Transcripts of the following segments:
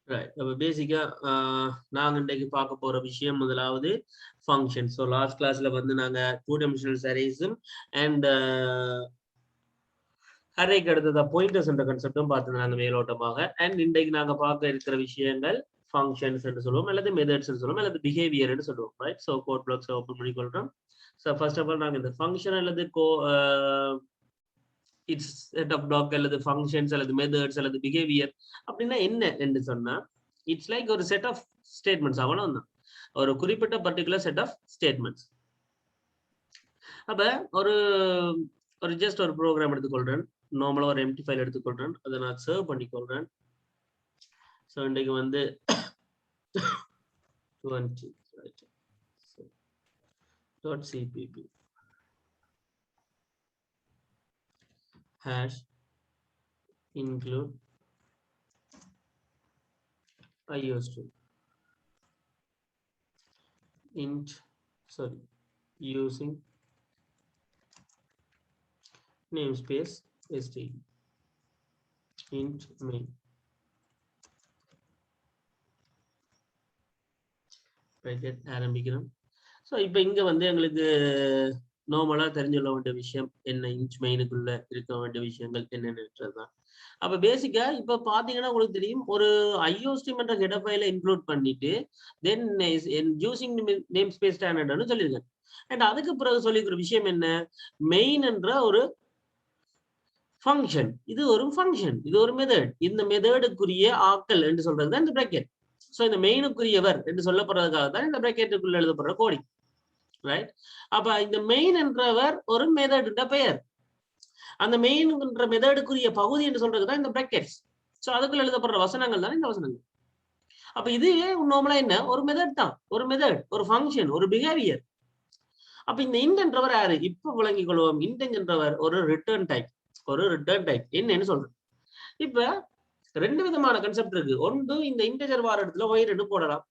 Right. அப்ப பேசிக்கா நாங்க இன்றைக்கு பார்க்க போற விஷயம் முதலாவது ஃபங்க்ஷன். ஸோ லாஸ்ட் கிளாஸ்ல வந்து நாங்க 2 dimensional அரேஸும் அண்ட் அரேக்கு அடுத்ததா பாயிண்டர்ஸ் என்ற கன்செப்டும் பார்த்துருந்தாங்க மேலோட்டமாக. அண்ட் இன்றைக்கு நாங்க பார்க்க இருக்கிற விஷயங்கள் ஃபங்க்ஷன்ஸ் என்று சொல்லுவோம், அல்லது மெத்தட்ஸ் சொல்லுவோம், அல்லது பிஹேவியர் சொல்லுவோம். Right. So code blocks open பண்ணி கொள்றோம். ஸோ ஃபர்ஸ்ட் ஆஃப் ஆல் நாங்க இந்த ஃபங்க்ஷன் அல்லது இட்ஸ் செட் ஆஃப் பிளாக் அல்லது ஃபங்க்ஷன்ஸ் அல்லது மெத்தட்ஸ் அல்லது பிஹேவியர் அப்படின்னா என்ன என்று சொன்னா, இட்ஸ் லைக் ஒரு செட் ஆஃப் ஸ்டேட்மெண்ட்ஸ். அவ்வளவுதான், ஒரு குறிப்பிட்ட பர்டிகுலர் செட் ஆஃப் ஸ்டேட்மெண்ட்ஸ். அப்ப ஒரு ஒரு ஜஸ்ட் ஒரு ப்ரோக்ராம் எடுத்துக்கொள்றேன், நார்மலா ஒரு எம்டி ஃபைல் எடுத்துக்கொள்றேன், அதை நான் சர்வ் பண்ணிக்கொள்றேன். ஸோ இன்றைக்கு வந்து 20 .cpp hash include iostream int using namespace std int main bracket ஆரம்பிக்கிறோம். ஸோ இப்போ இங்க வந்து எங்களுக்கு நார்மலா தெரிஞ்சுள்ள வேண்டிய விஷயம் என்ன, இன்ச் மெயினுக்குள்ள இருக்க வேண்டிய விஷயங்கள் என்னென்னதான். அப்ப பேசிக்கா இப்ப பாத்தீங்கன்னா உங்களுக்கு தெரியும், ஒரு iostream என்ற ஹெடர் ஃபைலை இன்க்ளூட் பண்ணிட்டு தென் யூசிங் நேம் ஸ்பேஸ் ஸ்டாண்டர்ட்னு சொல்லியிருக்கேன். அண்ட் அதுக்கு பிறகு சொல்லிக்கிற விஷயம் என்ன, மெயின் என்ற ஒரு ஃபங்க்ஷன். இது ஒரு ஃபங்க்ஷன், இது ஒரு மெத்தட். இந்த மெத்தடுக்குரிய ஆக்கள் என்று சொல்றது தான் இந்த பிராக்கெட். ஸோ இந்த மெயினுக்குரியவர் என்று சொல்லப்படுறதுக்காக தான் இந்த பிராக்கெட்டுக்குள்ள எழுதப்படுற கோடிங். ரைட். அப்ப இந்த மெயின் என்றவர் ஒரு மெத்தட் பெயர். அந்த மெயின் என்ற மெத்தடுக்குரிய பகுதி என்று சொல்றதுதான் இந்த பிராக்கெட்ஸ். ஸோ அதுக்குள்ள எழுதப்படுற வசனங்கள் தான் இந்த வசனங்கள். அப்ப இதுவே நார்மலா என்ன, ஒரு மெத்தட் தான், ஒரு மெத்தட், ஒரு ஃபங்க்ஷன், ஒரு பிஹேவியர். அப்ப இந்த இன்ட் என்றவர் யாரு இப்ப விளங்கிக் கொள்வோம். இன்ட் என்றவர் ஒரு ரிட்டர்ன் டைப், ஒரு ரிட்டர்ன் டைப் என்னன்னு சொல்றேன். இப்ப ரெண்டு விதமான கன்செப்ட் இருக்கு. ஒன்று, இந்த இன்டெஜர் வார இடத்துல y2 போடலாம்.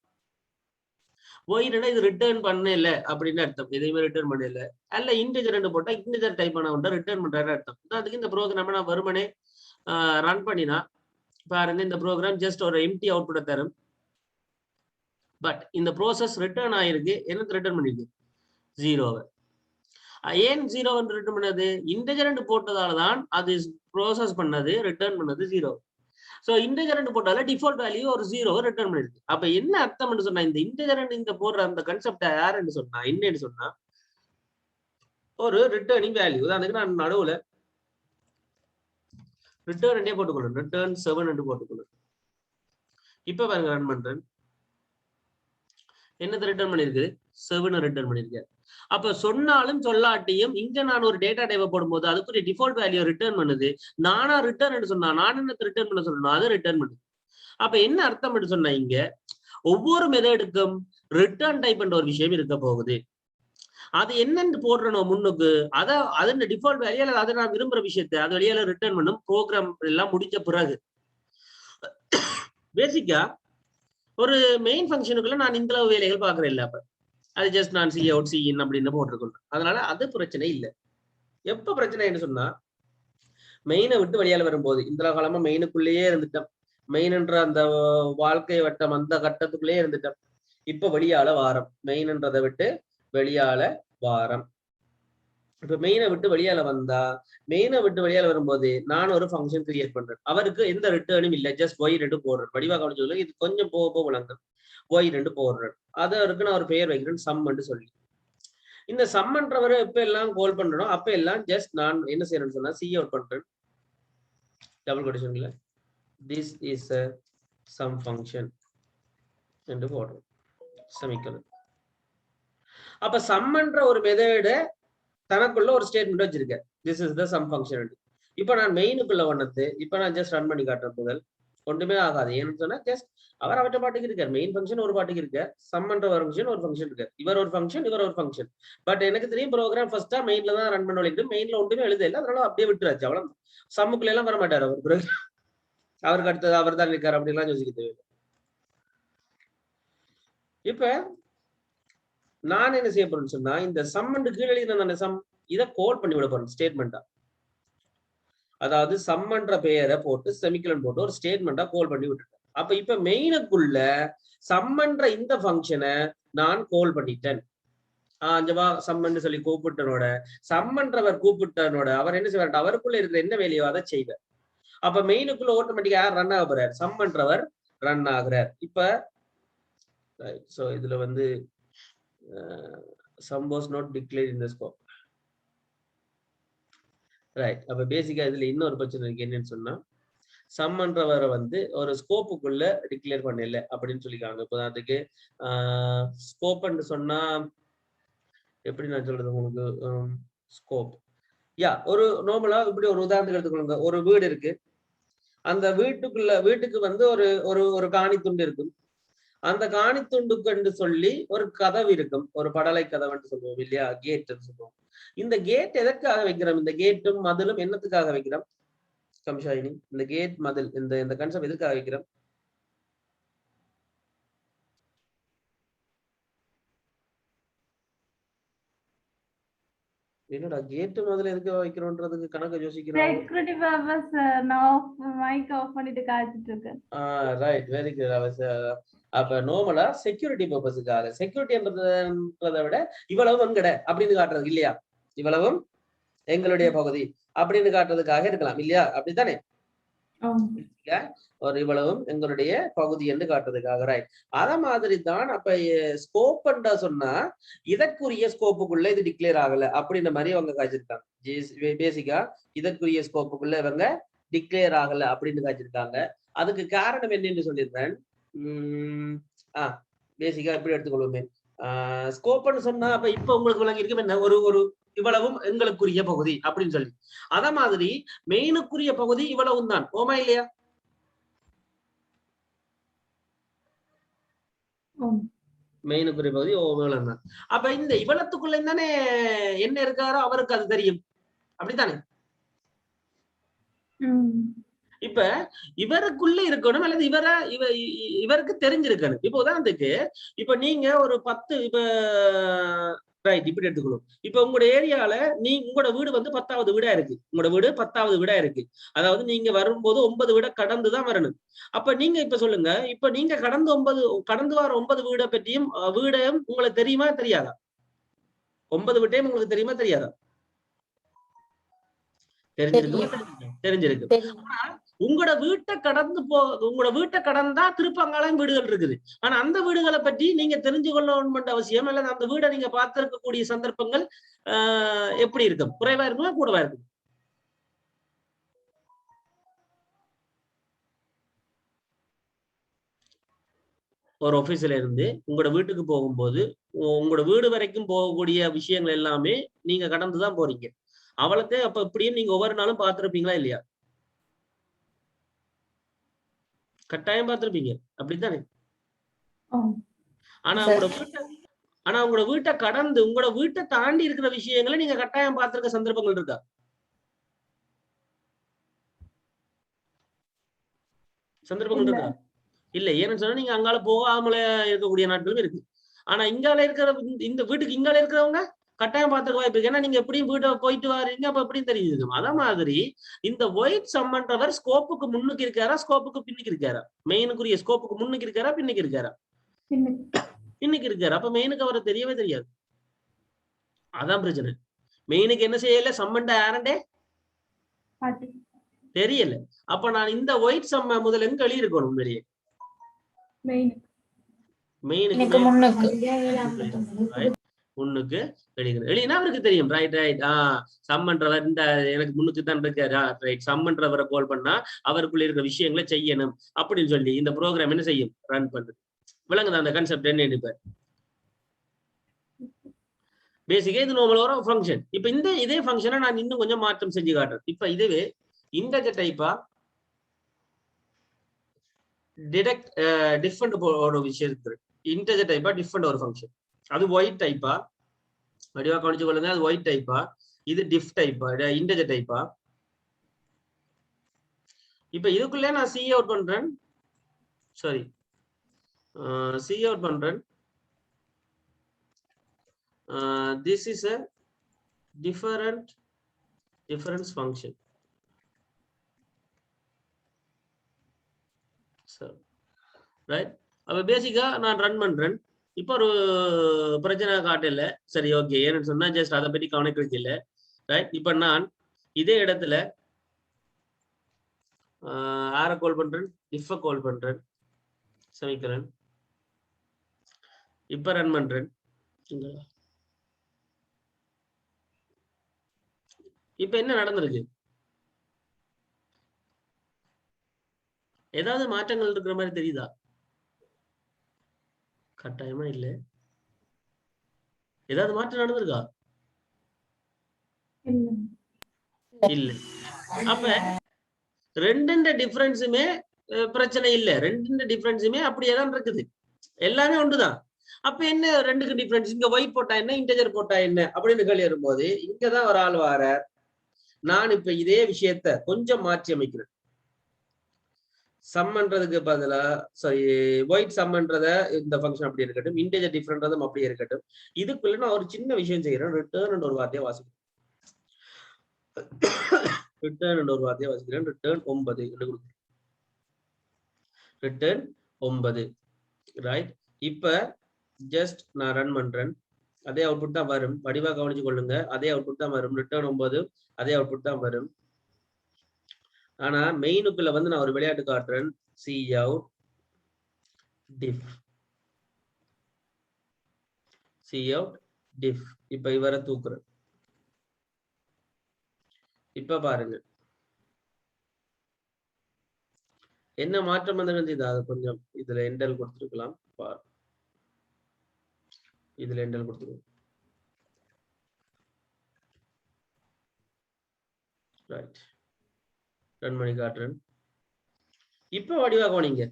y2 இது ரிட்டர்ன் பண்ணல அப்படின்னு அர்த்தம், எதையுமே ரிட்டர்ன் பண்ணல. அல்ல இன்டெஜர் 2 போட்டா இன்டெஜர் டைப் பண்ண ரிட்டர்ன் பண்றாரு அர்த்தம். அதுக்கு இந்த ப்ரோக்ராம் நான் வெறுமனே ரன் பண்ணினா பாருங்க, இந்த ப்ரோக்ராம் ஜஸ்ட் ஒரு எம்டி அவுட்புட் தரும். பட் இந்த ப்ரோசஸ் ரிட்டர்ன் ஆயிருக்கு, எனக்கு ரிட்டர்ன் பண்ணிருக்கு 0. ஏன் 0 ரிட்டர்ன் பண்ணது, இன்டெஜர் 2 போட்டதால தான் அது ப்ரோசஸ் பண்ணது, ரிட்டர்ன் பண்ணது 0. சோ இன்டெஜர் 2 போட்டால டிஃபால்ட் வேல்யூ ஒரு 0 ரிட்டர்ன் பண்ணிருக்கு. அப்ப என்ன அர்த்தம் என்று சொன்னா, இந்த இன்டெஜர் 2 இந்த போடுற அந்த கான்செப்ட் யாருன்னு சொன்னா, என்னன்னு சொன்னா ஒரு ரிட்டர்னிங் வேல்யூ. அதுக்கு நான் நடுவுல ரிட்டர்ன் 2 போட்டுக்கொள்றேன், ரிட்டர்ன் 7 போட்டுக்கொள்றேன். இப்ப பாருங்க, ரன் பண்றேன், என்னது ரிட்டர்ன் பண்ணிருக்கு, 7 ரிட்டர்ன் பண்ணிருக்கேன். அப்ப சொன்னாலும் சொல்லாட்டியும் இங்க நான் ஒரு டேட்டா டைப்பை போடும்போது அதுக்குரிய டிஃபால்ட் வேல்யூ ரிட்டர்ன் பண்ணுது. நானா ரிட்டர்ன் சொன்னா, நான் என்ன ரிட்டர்ன் பண்ண சொல்லணும், அதை ரிட்டர்ன் பண்ணுது. அப்ப என்ன அர்த்தம் என்று சொன்னா, இங்க ஒவ்வொரு மெத்தடுக்கும் ரிட்டர்ன் டைப் என்ற ஒரு விஷயம் இருக்க போகுது. அது என்னன்னு போடுறோம் முன்னுக்கு, அதை அதன் டிஃபால்ட் வேல்யூ அல்லது அதை நான் விரும்புற விஷயத்தை அது வழியால ரிட்டர்ன் பண்ணும். ப்ரோக்ராம் எல்லாம் முடிச்ச பிறகு பேசிக்கா ஒரு மெயின் ஃபங்க்ஷனுக்குள்ள நான் இந்த அளவு வேலைகள் பாக்குறேன் இல்ல. அப்ப அது ஜஸ்ட் நான் சி அவுட் சி இன் அப்படின்னு போட்டுருக்கேன். அதனால அது பிரச்சனை இல்லை. எப்ப பிரச்சனைன்னு சொன்னா, மெயினை விட்டு வெளியால வரும்போது, இந்த காலமா மெயினுக்குள்ளேயே இருந்துட்டோம், மெயின் என்ற அந்த வாழ்க்கை வட்டம் அந்த கட்டத்துக்குள்ளேயே இருந்துட்டோம். இப்ப வெளியால வாரம், மெயின்ன்றதை விட்டு வெளியால வாரம். இப்ப மெயினை விட்டு வெளியால வந்தா, மெயினை விட்டு வெளியால வரும்போது நான் ஒரு ஃபங்க்ஷன் கிரியேட் பண்றேன். அவருக்கு எந்த ரிட்டர்னும் இல்லை, ஜஸ்ட் y2 போடுறேன். வடிவா கவனிச்சு, இது கொஞ்சம் போக போக விளங்கும். y2 போடுறேன், அதற்கு நான் ஒரு பெயர் வைக்கிறேன், சம் சொல்லி. இந்த சம்ன்றவரை எப்ப எல்லாம் கால் பண்றோம் அப்ப எல்லாம் ஜஸ்ட் நான் என்ன செய்யறேன்னு சொன்னா, சி அவுட் பண்றேன், double கொட்டேஷன்ல this is a sum function என்று போடுறோம், செமிகோலன். அப்ப சம்ன்ற ஒரு மெத்தட தனக்குள்ள ஒரு ஸ்டேட்மெண்ட் வச்சிருக்கேன், this is the sum function. இப்ப நான் மெயினுக்குள்ள வந்தது, இப்ப நான் ஜஸ்ட் ரன் பண்ணி காட்டுறேன். முதல் ஒன்றுமே ஆகாது. ஏன்னு சொன்னா ஜஸ்ட் அவர் அவற்றை பாட்டுக்கு இருக்கார். மெயின் ஃபங்க்ஷன் ஒரு பாட்டுக்கு இருக்க, சம்ன்ற ஒரு ஃபங்க்ஷன் ஒரு ஃபங்க்ஷன் இருக்கு, இவர் ஒரு ஃபங்க்ஷன் இவர் ஒரு ஃபங்க்ஷன். பட் எனக்கு தெரியும் ப்ரோக்ராம் ஃபர்ஸ்டா மெயின்ல தான் ரன் பண்ண வைக்கணும், மெயின்ல ஒன்றுமே எழுத இல்லை, அதனால அப்படியே விட்டுராச்சு. அவ்வளவு சம்முக்குள்ள எல்லாம் வர மாட்டார் அவர். அவருக்கு அடுத்தது அவர் தான் இருக்காரு அப்படின்லாம் யோசிக்க தேவையில்லை. இப்ப நான் என்ன செய்ய போறேன்னு சொன்னா, இந்த சம் கீழே எழுதின சம் இதை கோட் பண்ணி விட போறேன் ஸ்டேட்மெண்டா. அதாவது சம்ன்ற பெயரை போட்டு செமிகலன் போட்டு ஒரு ஸ்டேட்மெண்டா கால் பண்ணி விட்டுட்டேன். அப்ப இப்ப மெயினுக்குள்ள சம்மன்ற இந்த ஃபங்க்ஷனை நான் கால் பண்ணிட்டேன். அஞ்சவா சம்மன் சொல்லி கூப்பிட்டனோட சம்மன்றவர் கூப்பிட்டனோட அவர் என்ன செய்வார், அவருக்குள்ள இருக்கிற என்ன வேலையோ அதை செய்வார். அப்ப மெயினுக்குள்ள ஆட்டோமேட்டிக்கா யார் ரன் ஆக போறார், சம்மன்றவர் ரன் ஆகுறார். இப்ப சோ இதுல வந்து sum was not declared in the scope. Right. அப்ப பேசிக்கா இதுல இன்னொரு பிரச்சனை இருக்கு. என்னன்னு சொன்னா சம்மன்றவரை வந்து ஒரு ஸ்கோப்புக்குள்ள டிக்ளேர் பண்ணல அப்படின்னு சொல்லிக்காங்க. இப்போ அதுக்கு ஸ்கோப்னு சொன்னா எப்படி நான் சொல்றது உங்களுக்கு, ஸ்கோப் ஒரு நார்மலா இப்படி ஒரு உதாரணத்துக்கு எடுத்துக்கொள்ளுங்க. ஒரு வீடு இருக்கு, அந்த வீட்டுக்கு வந்து ஒரு ஒரு ஒரு காணி துண்டு இருக்கும். அந்த காணி துண்டுக்கு சொல்லி ஒரு கதவு இருக்கும், ஒரு படலை கதவுன்னு சொல்லுவோம் இல்லையா, கேட்னு சொல்லுவோம். இந்த கேட் எதற்காக வைக்கிறோம், இந்த கேட்டும் மதிலும் என்னத்துக்காக வைக்கிறோம் கம்ஷாயினி, இந்த கேட் மதில் இந்த கான்செப்ட் எதுக்காக வைக்கிறோம்? என்னடா கேட் முதல்ல எதுக்கு வைக்கிறோம்ன்றதுக்கு கணக்கு யோசிக்கிறோம். Security purpose. நான் மைக் ஆஃப் பண்ணிட்டு காய்ச்சிட்டு இருக்கேன். Right, very good. அப்ப நார்மலா செக்யூரிட்டி பர்பஸுக்காக, செக்யூரிட்டின்றதை விட இவ்வளவு எங்கட அப்படின்னு காட்டுறது இல்லையா, இவ்வளவும் எங்களுடைய பகுதி அப்படின்னு காட்டுறதுக்காக இருக்கலாம் இல்லையா, அப்படித்தானே? ஒரு இவ்வளவும் எங்களுடைய பகுதி என்று காட்டுறதுக்காக. ரைட். அத மாதிரி தான் அப்ப ஸ்கோப் சொன்னா இதற்குரிய ஸ்கோப்புக்குள்ள இது டிக்ளேர் ஆகல அப்படின்ற மாதிரி அவங்க காய்ச்சிருக்காங்க. பேசிக்கா இதற்குரிய ஸ்கோப்புக்குள்ள இவங்க டிக்ளேர் ஆகல அப்படின்னு காய்ச்சிருக்காங்க. அதுக்கு காரணம் என்னன்னு சொல்லிடுறேன். பேசிக்கா எப்படி எடுத்துக்கொள்வோமே, ஸ்கோப்னு சொன்னா அப்ப இப்ப உங்களுக்கு விளங்கி இருக்கும் என்ன, ஒரு ஒரு இவ்வளவும் எங்களுக்குரிய பகுதி அப்படின்னு சொல்லி. அத மாதிரி மெயினுக்குரிய பகுதி இவ்வளவும் தான். ஓமா இல்லையா? மெயினுக்குரிய பகுதி இவ்வளவு தான். அப்ப இந்த இவ்வளத்துக்குள்ள தானே என்ன இருக்காரோ அவருக்கு அது தெரியும், அப்படித்தானே? இப்ப இவருக்குள்ள இருக்கணும் அல்லது இவருக்கு தெரிஞ்சிருக்கணும். இப்ப உதாரணத்துக்கு இப்ப நீங்க ஒரு 10 இப்ப ரைட் இப்படி எடுத்துக்கணும். இப்ப உங்களோட ஏரியால உங்களோட வீடு வந்து 10வது வீடா இருக்கு, உங்களோட வீடு 10வது வீடா இருக்கு. அதாவது நீங்க வரும்போது 9 வீட கடந்துதான் வரணும். அப்ப நீங்க இப்ப சொல்லுங்க, இப்ப நீங்க கடந்து வர 9 வீடை பற்றியும் வீடையும் உங்களுக்கு தெரியுமா தெரியாதா? 9 வீட்டையும் உங்களுக்கு தெரியுமா தெரியாதா? தெரிஞ்சிருக்கு. உங்களோட வீட்டை கடந்தா திருப்பங்காலம் வீடுகள் இருக்குது. ஆனா அந்த வீடுகளை பற்றி நீங்க தெரிஞ்சு கொள்ளணும் அவசியம் அல்லது அந்த வீடை நீங்க பார்த்திருக்கக்கூடிய சந்தர்ப்பங்கள் எப்படி இருக்கும், குறைவா இருக்குமா கூடவா இருக்கும்? ஒரு ஆபீஸ்ல இருந்து உங்களோட வீட்டுக்கு போகும்போது உங்களோட வீடு வரைக்கும் போகக்கூடிய விஷயங்கள் எல்லாமே நீங்க கடந்துதான் போறீங்க. அவளுக்கு அப்ப இப்படியும் நீங்க ஒவ்வொரு நாளும் பார்த்திருப்பீங்களா இல்லையா? கட்டாயம் பார்த்திருப்பீங்க, அப்படித்தானே? ஆனா உங்களோட வீட்டை கடந்து உங்களோட வீட்டை தாண்டி இருக்கிற விஷயங்களை நீங்க கட்டாயம் பார்த்திருக்க சந்தர்ப்பங்கள் இருக்கா? சந்தர்ப்பங்கள் இருக்கா? இல்ல. ஏன்னு சொன்னா நீங்க அங்கால போகாமல இருக்கக்கூடிய நாட்களும் இருக்கு. ஆனா இங்கால இருக்கிற இந்த வீட்டுக்கு இங்கால இருக்கிறவங்க கட்டாயம் பார்த்துக்க வாய்ப்பு இருக்கு. ஏன்னா நீங்க எப்படியும் வீட்டை போயிட்டு வாரீங்க, அப்ப எப்படியும் தெரியுது. அத மாதிரி இந்த ஒயிட் சம்மன்றவர் ஸ்கோப்புக்கு முன்னுக்கு இருக்காரா, ஸ்கோப்புக்கு பின்னுக்கு இருக்காரா? மெயினுக்குரிய ஸ்கோப்புக்கு முன்னுக்கு இருக்காரா, பின்னுக்கு இருக்காரா? பின்னுக்கு இருக்காரு. அப்ப மெயினுக்கு அவரை தெரியவே தெரியாது. அதான் பிரச்சனை. மெயினுக்கு என்ன செய்யல, சம்மண்ட யாரண்டே தெரியல. அப்ப நான் இந்த ஒயிட் சம்ம முதல்ல எங்க எழுதி இருக்கணும், வெளியே மெயினுக்கு முன்னுக்கு எழுதினா அவருக்கு தெரியும். Right right. சம்மன்றவர் இந்த எனக்கு முன்னுக்கு தான் இருக்காரு. ரைட், சம்மன்றவரை கால் பண்ணா அவருக்குள்ள இருக்கிற விஷயங்களை செய்யணும் அப்படின்னு சொல்லி இந்த ப்ரோக்ராம் என்ன செய்யும், ரன் பண்ணுது. விளங்குதா அந்த கான்செப்ட் என்ன? இப்ப பேசிக்கா இது நார்மல் ஒரு ஃபங்க்ஷன். இப்ப இதே ஃபங்க்ஷனை நான் இன்னும் கொஞ்சம் மாற்றம் செஞ்சு காட்டுறேன். இப்ப இதுவே இன்டெஜர் டைப்பா டிஃபரெண்ட் ஒரு விஷயம் இருக்கு. இன்டெஜர் டைப்பா டிஃபரெண்ட் ஒரு ஃபங்க்ஷன். அது ஒயிட் டைப்பா, வடிவா கவனிச்சு கொள்ளுங்க. அது ஒயிட் டைப்பா, இது டிஃப் டைப்பா, இன்டெஜர் டைப்பா. இப்ப இதுக்குள்ளே நான் சி அவுட் பண்றேன், சாரி சி அவுட் பண்றேன். This is a difference function. Right. அப்ப பேசிக்கா நான் ரன் பண்றேன். இப்போ ஒரு பிரச்சனை காட்டல. சரி, ஓகே. ஏன்னு சொன்னா ஜஸ்ட் அதை பத்தி கவனிக்கிறது இல்லை. ரைட். இப்ப நான் இதே இடத்துல யாரை கால் பண்றேன்? இஃப கால் பண்றேன். சமிக்கிறேன். இப்ப ரன் பண்றேன். இப்ப என்ன நடந்திருக்கு? ஏதாவது மாற்றங்கள் இருக்கிற மாதிரி தெரியுதா? கட்டாயமா இல்ல. ஏதாவது மாற்றம் நடந்திருக்கா? இல்ல. அப்ப ரெண்டு டிஃபரன்ஸுமே பிரச்சனை இல்ல. ரெண்டு டிஃபரன்ஸுமே அப்படியே தான் இருக்குது. எல்லாமே ஒன்றுதான். அப்ப என்ன ரெண்டுக்கு டிஃபரன்ஸ்? இங்க ஒயிட் போட்டா என்ன, இன்டெஜர் போட்டா என்ன அப்படின்னு கேள்வி வரும்போது இங்கதான் ஒரு ஆள் வார. நான் இப்ப இதே விஷயத்த கொஞ்சம் மாற்றி அமைக்கிறேன். சம்ன்றதுக்கு பதிலா சாரி ஒயிட் சம்ன்றத இந்த ஃபங்க்ஷன் அப்படி இருக்கட்டும், இன்டெஜர் டிஃபரன்றதும் அப்படியே இருக்கட்டும். இதுக்குள்ள நான் ஒரு சின்ன விஷயம் செய்யறேன். ரிட்டர்ன் ஒரு வார்த்தையை வாசிக்கிறேன். ரிட்டர்ன் ஒரு வார்த்தையை வாசிக்கிறேன். ரிட்டர்ன் 9 என்று கொடுக்குறேன். ரிட்டர்ன் 9. ரைட். இப்ப ஜஸ்ட் நான் ரன் பண்றேன். அதே அவுட்புட் தான் வரும். வடிவா கவனிச்சு கொள்ளுங்க. அதே அவுட்புட் தான் வரும். ரிட்டர்ன் 9 அதே அவுட்புட் தான் வரும். ஆனா மெயினுக்குள்ள வந்து நான் ஒரு விளையாட்டு காட்டுறேன். cout diff. cout diff. இப்ப இவரை தூக்குறேன். இப்ப பாருங்க என்ன மாற்றம் வந்து அது கொஞ்சம் இதுல எண்டல் கொடுத்துருக்கலாம். இதுல எண்டல் கொடுத்துருவோம். ரைட். ரன் பண்ணி காட்டுறேன். இப்ப வடிவா கவனிங்க.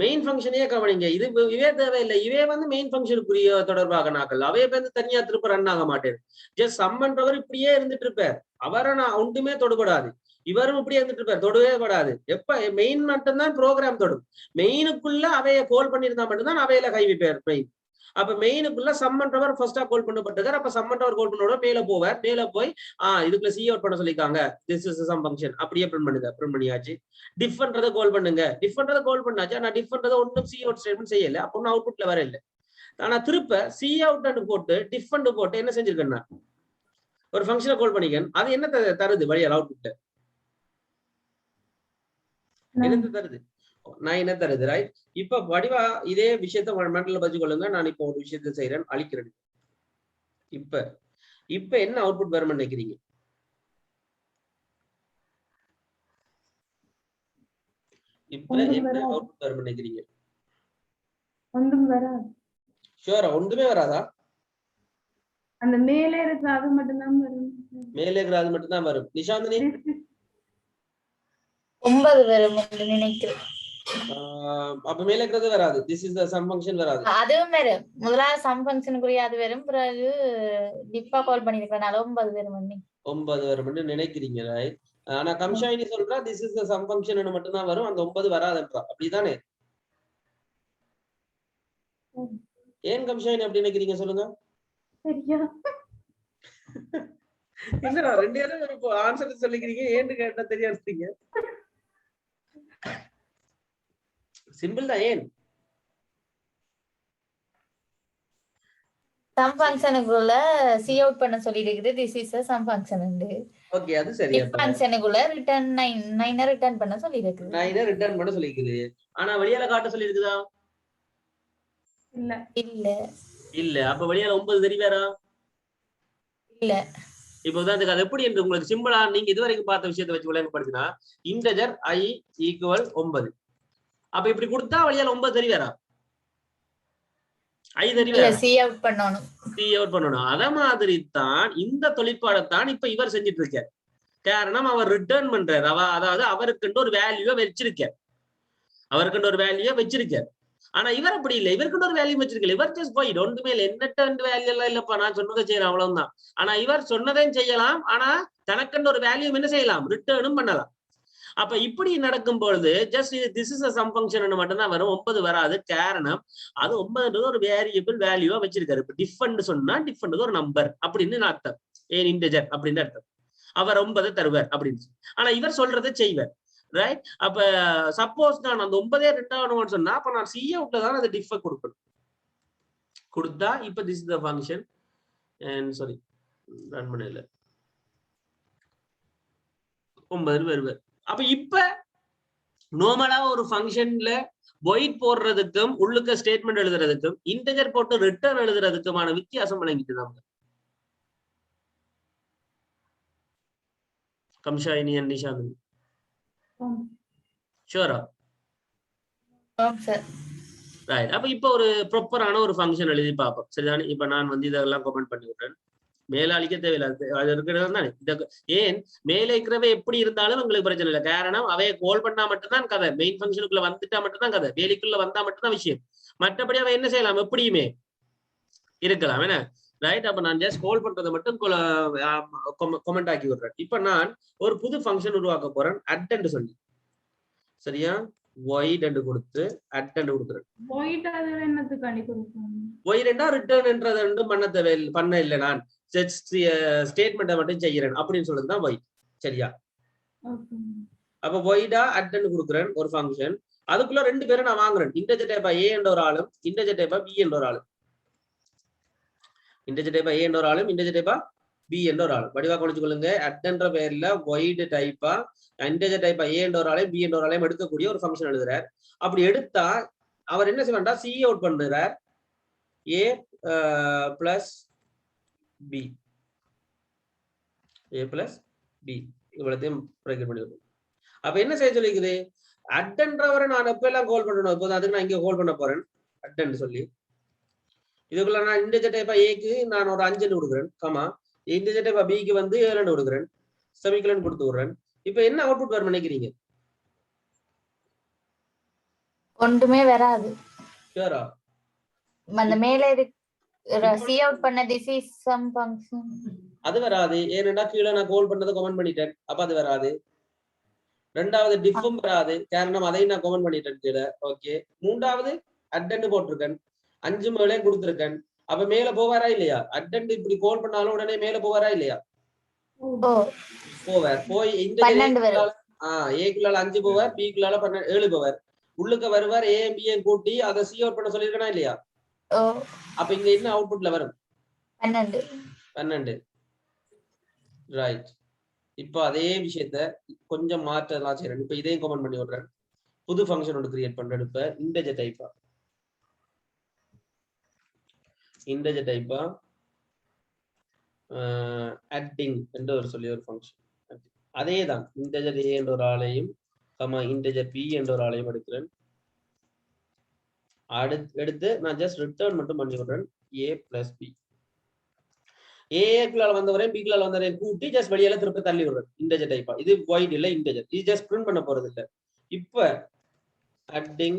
மெயின் ஃபங்க்ஷனே கவனிங்க. இவே தேவையில்லை. இவே வந்து மெயின் ஃபங்க்ஷனுக்குரிய தொடர்பாக நாக்கள். அவைய வந்து தனியா திருப்ப ரன் ஆக மாட்டேன். ஜஸ்ட் சம்மன்றவர் இப்படியே இருந்துட்டு இருப்பார். அவரை நான் ஒன்றுமே தொடுபடாது. இவரும் இப்படியே இருந்துட்டு இருப்பார். தொடவே படாது. எப்ப மெயின் மட்டும்தான் ப்ரோக்ராம் தொடும். மெயினுக்குள்ள அவைய கோல் பண்ணியிருந்தா மட்டும்தான் அவையில கை வைப்பார் மெயின். அப்ப மெயினுக்குள்ள சம்மன்றவர் ஃபர்ஸ்டா கால் பண்ணப்பட்டிருக்காரு. அப்ப சம்மன்றவர் கால் பண்ணோட மேல போவார். மேல போய் இதுக்குள்ள சி அவுட் பண்ண சொல்லிருக்காங்க. திஸ் இஸ் சம் ஃபங்க்ஷன் அப்படியே பிரிண்ட் பண்ணுங்க. பிரிண்ட் பண்ணியாச்சு. டிஃப்ன்றதை கால் பண்ணுங்க. டிஃப்ன்றதை கால் பண்ணாச்சு. ஆனா டிஃப்ன்றதை ஒன்றும் சி அவுட் ஸ்டேட்மெண்ட் செய்யல. அப்ப ஒன்னும் அவுட்புட்ல வர இல்லை. ஆனா திருப்ப சி அவுட் போட்டு டிஃப்ண்ட் போட்டு என்ன செஞ்சிருக்கேன்னா ஒரு ஃபங்க்ஷனை கால் பண்ணிக்கேன். அது என்ன தருது வழியால் அவுட்புட்? என்ன தருது? 9 தருது. ரைட். இப்ப வடிவா இதே விஷயத்த மெண்டல்ல பதிச்சு கொள்ளுங்க. நான் இப்ப ஒரு விஷயத்த செய்யறேன். அழிக்கிறேன். இப்ப என்ன அவுட்புட் வரும்னு நினைக்கிறீங்க? இப்ப என்ன அவுட்புட் வரும்னு நினைக்கிறீங்க? ஒன்றும் வராது. ஷூரா? ஒன்றுமே வராதா? அந்த மேலே இருக்கிற அது மட்டும்தான் வரும். மேலே இருக்கிற அது மட்டும்தான் வரும். நிஷாந்தினி? 9 வரும் என்று நினைக்கிறேன். அப்ப மேல இருக்கிறது வராது. This is the some function வராது. அதுவும் வரும். முதலாவது சம் ஃபங்க்ஷனுக்குரிய அது வரும். பிறகு டிஃபா கால் பண்ணிருக்கனால 9 வரும். 9 வரும்னு நினைக்கிறீங்க. ரைட். ஆனா கம்ஷாயினி சொல்றா this is the some function மட்டும் தான் வரும். அந்த 9 வராதுன்றா. அப்படிதானே? ஏன் கம்ஷாயினி அப்படி நினைக்கிறீங்க சொல்லுங்க. சரியா? என்னடா ரெண்டு பேரும் ஒரு ஆன்சர் சொல்லிக்கிறீங்க. ஏன்னு கேட்டா தெரியாதுங்க. சிம்பிள் தான். ஏன் சம் ஃபங்க்ஷனுக்குள்ள சி அவுட் பண்ண சொல்லி இருக்குது. This is a sum function ண்டு. ஓகே, அது சரியா. டிஃப் ஃபங்க்ஷனுக்குள்ள ரிட்டர்ன் 9 ரிட்டர்ன் பண்ண சொல்லி இருக்குது. 9 ரிட்டர்ன் பண்ண சொல்லி இருக்குது. ஆனா வெளியால காட்ட சொல்லி இருக்குதா? இல்ல. இல்ல. இல்ல. அப்ப வெளியால 9 தெரியாரா? இல்ல. இப்போ உதாரணத்துக்கு அது எப்படி என்று உங்களுக்கு சிம்பிளா நீங்க இதுவரைக்கும் பார்த்த விஷயத்தை வச்சு விளங்கப்படுத்தினா இன்டெஜர் I ஈக்குவல் 9. அப்ப இப்படி கொடுத்தா வெளியால 9 தெரியாரா? I தெரியாரா? சி அவுட் பண்ணனும். சி அவுட் பண்ணனும். அத மாதிரி தான் இந்த தொழிற்பாடத்தான் இப்ப இவர் செஞ்சிட்டு இருக்கார். காரணம் அவர் ரிட்டர்ன் பண்றார். அதாவது அவருக்கு ஒரு வேல்யூவை வச்சிருக்கார். அவருக்கு ஒரு வேல்யூவை வச்சிருக்கார். ஆனா இவர் அப்படி இல்லை. இவருக்கு ஒரு வேல்யூ வச்சிருக்கல. இவர் ஜஸ்ட் போய் ஒன்றுமே இல்லை. என்னட்டு வேல்யூ எல்லாம் இல்லப்பா, நான் சொன்னதை செய்யலாம் அவ்வளவுதான். ஆனா இவர் சொன்னதையும் செய்யலாம். ஆனா தனக்குன்னு ஒரு வேல்யூ என்ன செய்யலாம்? ரிட்டர்னும் பண்ணலாம். அப்ப இப்படி நடக்கும் பொழுது just this is a sum function மட்டும்தான் வரும். 9 வராது. காரணம் அது 9 ஒரு வேரியபிள் வேல்யூவா வச்சிருக்காரு. இப்ப டிஃபண்ட் சொன்னா டிஃபண்ட் ஒரு நம்பர் அப்படின்னு அர்த்தம். ஏன் இன்டெஜர் அப்படின்னு அர்த்தம். அவர் 9 தருவார் அப்படின்னு. ஆனா இவர் சொல்றதை செய்வார். ரைட். அப்ப சப்போஸ் நான் அந்த 9 2 சொன்னா அப்ப நான் சி அவுட்ல தான் அது டிஃப கொடுக்கணும். கொடுத்தா இப்ப this is the function and sorry run பண்ணல 9 வருவார். அப்ப இப்ப நார்மலா ஒரு ஃபங்க்ஷன்ல void போடுறதுக்கும் உள்ளுக்க ஸ்டேட்மெண்ட் எழுதுறதுக்கும் இன்டெஜர் போட்டு ரிட்டர்ன் எழுதுறதுக்குமான வித்தியாசம் விளங்கிட்டு தான் கம்ஷாயினி அண்ட் நிஷாந்த். ஷூரா? ரைட். அப்ப இப்ப ஒரு ப்ராப்பரான ஒரு ஃபங்க்ஷன் எழுதி பார்ப்போம். சரிதானே? இப்ப நான் வந்து இதெல்லாம் கமெண்ட் பண்ணி விடுறேன். மேல அழிக்க தேவையில்லை, அது இருக்கிறது தானே. ஏன் மேலே இருக்கிறவே எப்படி இருந்தாலும் உங்களுக்கு பிரச்சனை இல்லை. காரணம் அவைய கோல் பண்ணா மட்டும்தான் கதை. மெயின் ஃபங்க்ஷனுக்குள்ள வந்துட்டா மட்டும்தான் கதை. வேலைக்குள்ள வந்தா மட்டும்தான் விஷயம். மற்றபடி அவ என்ன செய்யலாம், எப்படியுமே இருக்கலாம். என்ன ரைட். அப்ப நான் ஜஸ்ட் கோல் பண்றதை மட்டும் கமெண்ட் ஆக்கி விடுறேன். இப்ப நான் ஒரு புது ஃபங்க்ஷன் உருவாக்க போறேன், அட் சொல்லி. சரியா? void என்று கொடுத்து அட் என்று கொடுக்குறேன். void அது என்னத்துக்காண்டி கொடுக்கணும்? void என்றா ரிட்டர்ன் என்றது ரெண்டும் பண்ண இல்லை, நான் ஸ்டேட்மெண்ட்டை மட்டும் செய்யறேன் அப்படின்னு சொல்றது தான் void. சரியா? அப்ப void-ஆ அட் என்று கொடுக்குறேன் ஒரு ஃபங்க்ஷன். அதுக்குள்ள ரெண்டு பேரும் நான் வாங்குறேன், இன்டெஜர் டைப் a என்ற ஒரு ஆளும் இன்டெஜர் டைப் b என்ற ஒரு ஆளும். இன்டெஜர் டைப் a என்ற ஒரு ஆளும் இன்டெஜர் டைப் b என்ற ஒரு ஆளும். வடிவா கொண்டுக்கொள்ளுங்க. அட் என்ற பெயர்ல void டைப்பா இன்டெஜர் டைப் a என்ற ஒரு ஆளையும் b என்ற ஒரு ஆளையும் எடுக்கக்கூடிய ஒரு ஃபங்க்ஷன் எழுதுறார். அப்படி எடுத்தா அவர் என்ன செய்வார்டா, சி அவுட் பண்ணுறார் a plus b, a plus b இவ்வளத்தையும் பிரேக்கெட் பண்ணிடுவோம். அப்ப என்ன செய்ய சொல்லிக்குது, அட்ன்றவரை நான் எப்ப எல்லாம் கால் பண்ணணும், இப்போது அதுக்கு நான் இங்க கால் பண்ண போறேன் அட்ன்னு சொல்லி. இதுக்குள்ள நான் இன்டெஜர் டைப் ஏக்கு நான் ஒரு 5 கொடுக்குறேன், கமா இன்டெஜர் டைப் பிக்கு வந்து 7 கொடுக்குறேன், செமிகலன் கொடுத்து விடுறேன். இப்ப என்ன அவுட்புட் வரும் நினைக்கிறீங்க? ஒன்றுமே வராது. ஷூரா? அந்த மேலே சி அவுட் பண்ண திஸ் இஸ் சம் ஃபங்க்ஷன் அது வராது. ஏனென்றா கீழே நான் கால் பண்ணதை கமெண்ட் பண்ணிட்டேன், அப்ப அது வராது. ரெண்டாவது டிஃபும் வராது, காரணம் அதையும் நான் கமெண்ட் பண்ணிட்டேன் கீழே. ஓகே. மூன்றாவது அட்டன் போட்டிருக்கேன், 5 மேலே கொடுத்துருக்கேன். அப்ப மேல போவாரா இல்லையா? அட்டன் இப்படி கால் பண்ணாலும் உடனே மேல போவாரா இல்லையா? போவார். போய் இந்த ஏக்குள்ளால 5 போவார், பிக்குள்ளால 7 போவார். உள்ளுக்க வருவார், ஏ பி கூட்டி அதை சி அவுட் பண்ண சொல்லிருக்கா இல்லையா? அப்ப இங்க என்ன அவுட்புட்ல வரும்? 12. ரைட். இப்ப அதே விஷயத்த கொஞ்சம் மாற்றலாம் செய்யறேன். இப்ப இதையும் கமெண்ட் பண்ணி விடுறேன். புது ஃபங்க்ஷன் ஒன்று கிரியேட் பண்றேன். இப்ப இன்டெஜர் டைப்பா adding என்ற ஒரு சொல்லி ஒரு ஃபங்க்ஷன். அதே தான் இன்டெஜர் a என்ற ஒரு ஆளையும் இன்டெஜர் b என்ற ஒரு ஆளையும் எடுக்கிறேன். எடுத்து நான் ஜஸ்ட் ரிட்டர்ன் மட்டும் பண்ணி விடுறேன், a plus b. ஏக்குள்ளால வந்தவரையும் பிக்குள்ளால வந்தவரையும் கூட்டி ஜஸ்ட் வெளியால திருப்பி தள்ளி விடுறேன். இன்டெஜர் டைப்பா இது void இல்ல, இன்டெஜர். இது ஜஸ்ட் பிரிண்ட் பண்ண போறது இல்ல. இப்ப adding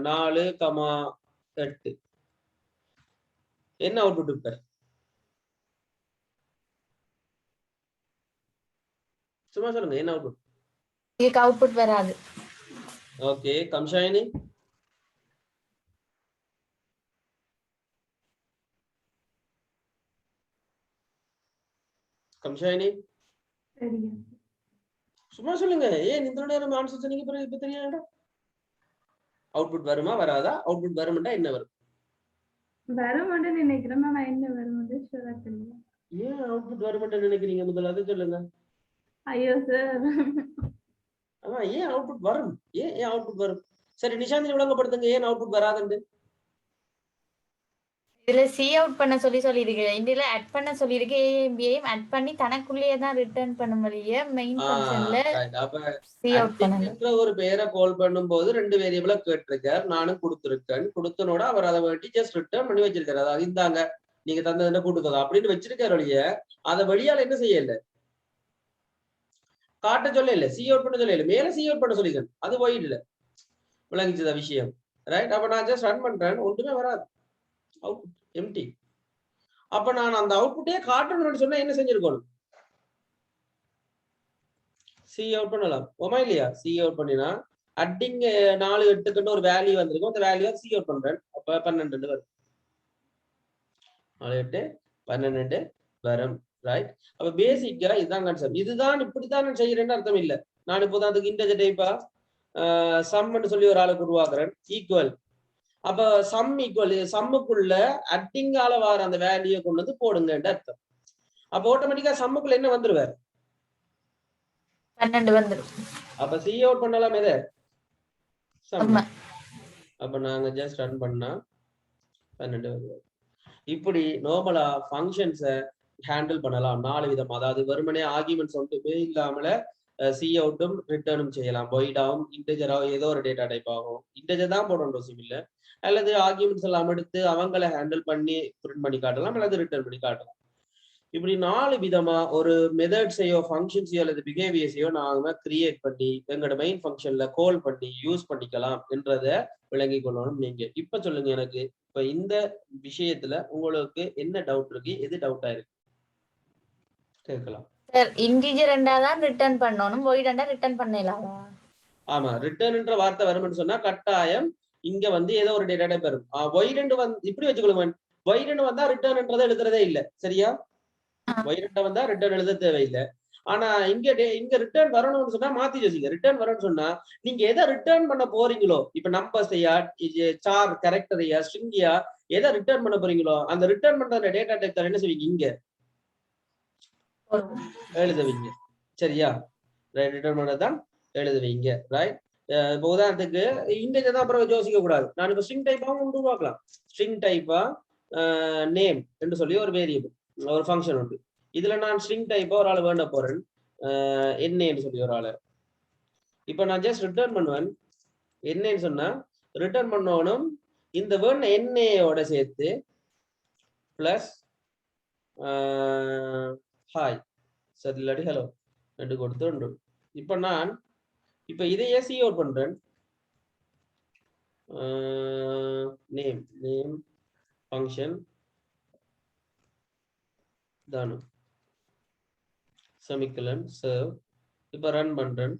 4,8 என்ன அவுட்புட் இப்ப? சும்மா சொல்லுங்க, என்ன அவுட்புட்? இதுக்கு அவுட்புட் வராது. ஓகே. கம்ஷாயினி? கம்ஷாயினி சும்மா சொல்லுங்க. ஏன் இந்த நேரம் ஆன்சர் சொன்னீங்க, பிறகு இப்ப தெரியாதா? அவுட்புட் வருமா வராதா? அவுட்புட் வரும்னா என்ன வரும்? வரும்னு நினைக்கிறேன், நான் என்ன வரும்னு ஷூரா தெரியல. ஏன் அவுட்புட் வரும்னு நினைக்கிறீங்க? முதல்ல அதை சொல்லுங்க. ஐயோ சார், ஆமா, ஏன் அவுட்புட் வரும்? ஏன் அவுட்புட் வரும்? சரி, நிஷாந்தினி விளங்கப்படுத்துங்க, ஏன் அவுட்புட் வராதுன்னு. இதுல சி அவுட் பண்ண சொல்லிருக்கு, இதுல ஆட் பண்ண சொல்லிருக்கு. ஏயும் ஆட் பண்ணி தனக்குள்ளேயே தான் ரிட்டர்ன் பண்ண முடியும். மெயின் ஃபங்க்ஷன்ல சி அவுட் பண்ணல. ஒரு பேரை கால் பண்ணும்போது 2 வேரியபிள கேட்டிருக்கார், நானும் கொடுத்திருக்கேன். கொடுத்தனோட அவர் அதை வேண்டி ஜஸ்ட் ரிட்டர்ன் பண்ணி வச்சிருக்காரு. அதாவது இந்தாங்க நீங்க தந்ததுன்னு கூட்டுக்கோங்க அப்படின்னு வச்சிருக்காரு. வழிய அதை வெளியால என்ன செய்யல, காட்ட சொல்ல இல்ல, சி அவுட் பண்ண சொல்ல இல்ல, மேல சி அவுட் பண்ண சொல்லிருக்கேன். அது void இல்ல. விளங்கிச்சதா விஷயம்? ரைட். அப்ப நான் ஜஸ்ட் ரன் பண்றேன், ஒன்றுமே வராது, அவுட்புட் எம்டி. அப்ப நான் அந்த அவுட்புட்டே காட்டணும்னு சொன்னா என்ன செஞ்சிருக்கணும்? சி அவுட் பண்ணலாம். ஓமா இல்லையா? சி அவுட் பண்ணினா அட்டிங் 4, 8க்குன்னு ஒரு வேல்யூ வந்திருக்கும். அந்த வேல்யூ சி அவுட் பண்றேன். அப்ப 12 வரும். 4, 8, 12 வரும். ரைட். அப்ப பேசிக்கா இதுதான் கான்செப்ட். இதுதான் இப்படித்தான் நான் செய்யறேன்னு அர்த்தம் இல்ல. நான் இப்போதான் அதுக்கு இன்டெஜர் டைப்பா சம்னு சொல்லி ஒரு ஆளுக்கு உருவாக்குறேன், ஈக்குவல். அப்ப சம் ஈக்குவல், சம்முக்குள்ள அட்டிங்கால வார அந்த வேல்யூ கொண்டு வந்து போடுங்கன்ற அர்த்தம். அப்ப ஆட்டோமேட்டிக்கா சம்முக்குள்ள என்ன வந்துருவாரு, 12 வந்துரும். அப்ப சி அவுட் பண்ணலாம் எதை, சம். ஆமா. அப்ப நாங்க ஜஸ்ட் ரன் பண்ணா 12 வருவாரு. இப்படி நார்மலா ஃபங்க்ஷன்ஸை ஹேண்டில் பண்ணலாம் 4 விதம். அதாவது வெறுமனே ஆர்குமெண்ட்ஸ் ஒன்றுமே இல்லாமல சி அவுட்டும் ரிட்டர்னும் செய்யலாம். வைடாவும் இன்டெஜராகவும் ஏதோ ஒரு டேட்டா டைப் ஆகும். இன்டெஜர் தான் போடணும் அவசியம் இல்லை. அல்லது ஆர்குமெண்ட்ஸ் எல்லாம் எடுத்து அவங்களை ஹேண்டில் பண்ணி பிரிண்ட் பண்ணி காட்டலாம், அல்லது ரிட்டர்ன் பண்ணி காட்டலாம். இப்படி 4 விதமா ஒரு மெத்தட்ஸையோ ஃபங்க்ஷன்ஸையோ அல்லது பிஹேவியர்ஸையோ நாம கிரியேட் பண்ணி எங்களோட மெயின் ஃபங்க்ஷன்ல கால் பண்ணி யூஸ் பண்ணிக்கலாம் என்றதை விளங்கி கொள்ளணும். நீங்க இப்ப சொல்லுங்க, எனக்கு இப்ப இந்த விஷயத்துல உங்களுக்கு என்ன டவுட் இருக்கு, எது டவுட்டா இருக்கு கேட்கலாம். சார் இன்டிஜர் தான் ரிட்டர்ன் பண்ணனும், void ரிட்டர்ன் பண்ணலாமா? ஆமா, ரிட்டர்ன்ன்ற வார்த்தை வரும்னு சொன்னா கட்டாயம் இங்க வந்து ஏதோ ஒரு டேட்டா டைப் வரும். void வந்து இப்படி வச்சுக்கொள்ளுங்க, void வந்தா ரிட்டர்ன்ன்றதை எழுதுறதே இல்ல, சரியா? void வந்தா ரிட்டர்ன் எழுத தேவையில்லை. ஆனா இங்க ரிட்டர்ன் வரணும்னு சொன்னா மாத்தி யோசிங்க. ரிட்டர்ன் வரணும்னு சொன்னா நீங்க எதை ரிட்டர்ன் பண்ண போறீங்களோ, இப்ப நம்பர்ஸையா, சார் கேரக்டரையா, ஸ்ட்ரிங்கியா, எதை ரிட்டர்ன் பண்ண போறீங்களோ அந்த ரிட்டர்ன் பண்ற டேட்டா டைப் தான் என்ன செய்வீங்க, இங்க எழுதுவீங்க, சரியா? ரைட், ரிட்டர்ன் பண்ணதான் எழுதுவீங்க, ரைட். இப்போ உதாரணத்துக்கு இன்டெஜர் தான் அப்புறம் யோசிக்க கூடாது. நான் இப்போ ஸ்ட்ரிங் டைப்பாகவும் உருவாக்கலாம். ஸ்ட்ரிங் டைப்பா நேம் என்று சொல்லி ஒரு வேரியபிள், ஒரு ஃபங்க்ஷன் உண்டு. இதுல நான் ஸ்ட்ரிங் டைப்பா ஒரு ஆள் வேண்ட போறேன், என்னன்னு சொல்லி ஒரு ஆளு. இப்போ நான் ஜஸ்ட் ரிட்டர்ன் பண்ணுவேன். என்னன்னு சொன்னா ரிட்டர்ன் பண்ணணும் இந்த வேர்ட் என்னையோட சேர்த்து பிளஸ் ஹாய், சரி இல்லாட்டி ஹலோ ரெண்டு கொடுத்து உண்டு. இப்போ நான் இப்போ இதையே சி அவுட் பண்றேன். நேம் நேம் ஃபங்க்ஷன் தானு செமிகலன் சர்வ். இப்போ ரன் பண்றேன்.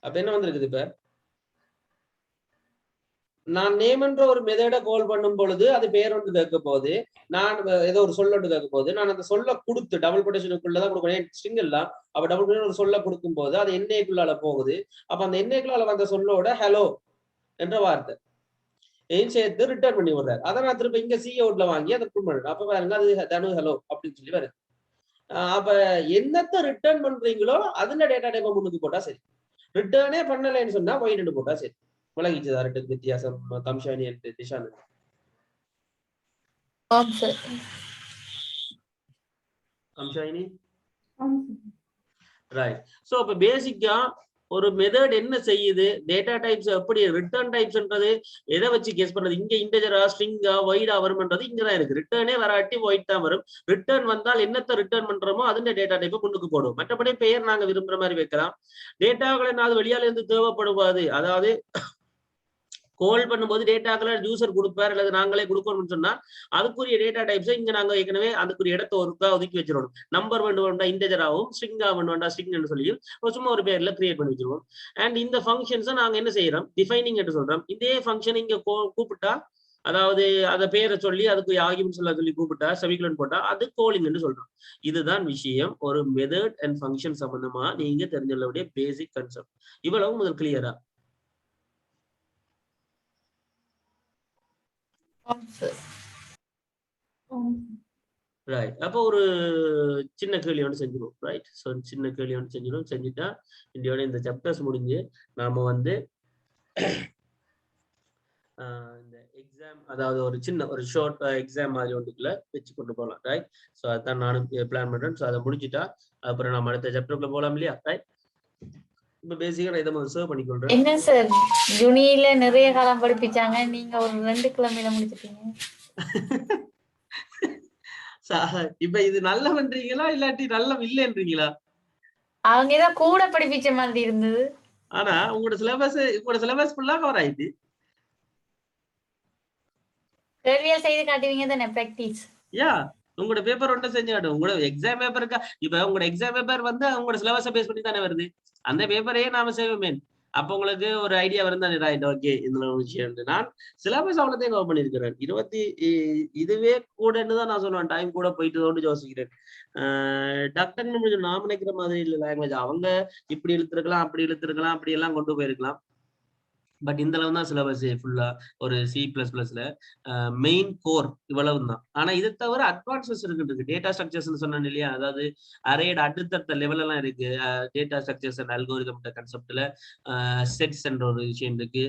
அப்ப என்ன வந்திருக்குது, இப்ப நான் நேம்ன்ற ஒரு மெத்தட கால் பண்ணும் பொழுது அது பேர் ஒன்று கேட்க போகுது, நான் ஏதோ ஒரு சொல்ல ஒன்று கேட்க போகுது. நான் அந்த சொல்ல கொடுத்து டபுள் கொட்டேஷனுக்குள்ளதான் கொடுக்கணும், ஸ்ட்ரிங் எல்லாம். அப்ப டபுள் கொட்டேஷன் ஒரு சொல்ல கொடுக்கும் போது அது எண்ணெய்க்குள்ளால போகுது. அப்ப அந்த எண்ணெய்க்குள்ளால வந்த சொல்லோட ஹலோ என்ற வார்த்தை எதையும் சேர்த்து ரிட்டர்ன் பண்ணி விடுறாரு. அதை நான் திரும்ப இங்க சி அவுட்ல வாங்கி அதை ப்ரூவ் பண்ணணும். அப்ப பாருங்க அது தனு ஹலோ அப்படின்னு சொல்லி வருது. அப்ப என்னத்தை ரிட்டர்ன் பண்றீங்களோ அதுல டேட்டா டைப்பை முன்னுக்கு போட்டா சரி. ரிட்டர்னே பண்ணலைன்னு சொன்னா void போட்டா சரி. விளங்கிச்சதா ரெண்டு வித்தியாசம் தம்ஷானி and திஷான்? தம்ஷானி ரைட். சோ அப்ப பேசிக்கா ஒரு மெத்தட் என்ன செய்யுது, டேட்டா டைப்ஸ் எப்படி ரிட்டர்ன் டைப்ஸ்ன்றது எதை வச்சு கெஸ் பண்றது, இங்க இன்டெஜரா ஸ்ட்ரிங்கா வைடா வரும்ன்றது இங்கதான் இருக்கு. ரிட்டர்னே வராட்டி வைட் தான் வரும். ரிட்டர்ன் வந்தால் என்னத்தை ரிட்டர்ன் பண்றோமோ அதுல டேட்டா டைப்பை முன்னுக்கு போடுவோம். மற்றபடி பெயர் நாங்க விரும்புற மாதிரி வைக்கலாம். டேட்டாக்களை நான் வெளியால இருந்து தேவைப்படுவாது, அதாவது கால் பண்ணும்போது டேட்டாக்களை யூசர் கொடுப்பார் அல்லது நாங்களே கொடுக்கணும்னு சொன்னா அதுக்குரிய டேட்டா டைப்ஸை இங்க நாங்க ஏற்கனவே அதுக்குரிய இடத்த ஒருக்கா ஒதுக்கி வச்சிடணும். நம்பர் வேண்டும்டா இன்டெஜராகவும் ஸ்ட்ரிங்கா வேண்டும்டா ஸ்ட்ரிங் சொல்லி சும்மா ஒரு பேர்ல கிரியேட் பண்ணி வச்சிருவோம். அண்ட் இந்த ஃபங்க்ஷன்ஸை நாங்க என்ன செய்யறோம், டிஃபைனிங் என்று சொல்றோம். இதே ஃபங்க்ஷன் இங்க கூப்பிட்டா, அதாவது அதை பேரை சொல்லி அதுக்கு ஆர்குமெண்ட்ஸ் எல்லாம் சொல்லி கூப்பிட்டா செமிகலன் போட்டா அது காலிங் என்று சொல்றோம். இதுதான் விஷயம். ஒரு மெத்தட் அண்ட் ஃபங்க்ஷன் சம்பந்தமா நீங்க தெரிஞ்சுள்ள பேசிக் கான்செப்ட். இவ்வளவு முதல் கிளியரா? ரைட். அப்போ ஒரு சின்ன கேள்வி ஒன்று செஞ்சிருவோம். ரைட். ஸோ சின்ன கேள்வி ஒன்று செஞ்சிடும். செஞ்சுட்டா இந்தியோட இந்த சாப்டர்ஸ் முடிஞ்சு நாம வந்து இந்த எக்ஸாம், அதாவது ஒரு சின்ன ஒரு ஷார்ட் எக்ஸாம் மாதிரி ஒன்றுக்குள்ள வச்சு கொண்டு போகலாம். ரைட். ஸோ அதான் நானும் பிளான் பண்றேன். ஸோ அதை முடிச்சுட்டா அப்புறம் நம்ம அடுத்த சாப்டருக்குள்ள போகலாம் இல்லையா? ரைட். இப்ப பேசிக்கா நான் இதை முதல்ல சர்வ் பண்ணிக்கொள்றேன். என்ன சார் ஜூனியில நிறைய காலம் படிப்பிச்சாங்க, நீங்க ஒரு 2 கிழமையில முடிச்சிட்டீங்க. இப்ப இது நல்ல பண்றீங்களா இல்லாட்டி நல்ல இல்லைன்றீங்களா? அவங்கதான் கூட படிப்பிச்ச மாதிரி இருந்தது. ஆனா உங்களோட சிலபஸ் ஃபுல்லா கவர் ஆயிடுச்சு. கேள்வியல் செய்து காட்டுவீங்க தானே பிராக்டிஸ். யா, உங்களோட பேப்பர் ஒன்றை செஞ்சு காட்டும். உங்களோட எக்ஸாம் பேப்பர் இருக்கா, இப்ப உங்களோட எக்ஸாம் பேப்பர் வந்து உங்களோட சிலபஸை பேஸ் பண்ணி தானே வருது. அந்த பேப்பரையே நாம செய்வோமே. அப்ப உங்களுக்கு ஒரு ஐடியா வரும் தானே, ரைட் ஓகே இதுல ஒரு விஷயம். நான் சிலபஸ் அவ்வளோத்தையும் கவர் பண்ணியிருக்கிறேன். இதுவே கூடன்னு தான் நான் சொல்லுவேன். டைம் கூட போயிட்டு யோசிக்கிறேன். டக்குன்னு நான் நினைக்கிற மாதிரி இல்லை லாங்குவேஜ். அவங்க இப்படி இழுத்துருக்கலாம், அப்படி இழுத்துருக்கலாம், அப்படி எல்லாம் கொண்டு போயிருக்கலாம். பட் இந்த அளவு தான் சிலபஸ் ஃபுல்லா ஒரு C++ல மெயின் கோர் இவ்வளவு தான். ஆனா இதை தவிர அட்வான்சஸ் இருக்கு. டேட்டா ஸ்ட்ரக்சர்ஸ் சொன்னேன் இல்லையா, அதாவது அரேட அடுத்தடுத்த லெவல் எல்லாம் இருக்கு. டேட்டா ஸ்ட்ரக்சர்ஸ் அண்ட் அல்கோரிதம் கான்செப்ட்ல செட்ஸ் என்ற ஒரு விஷயம் இருக்கு,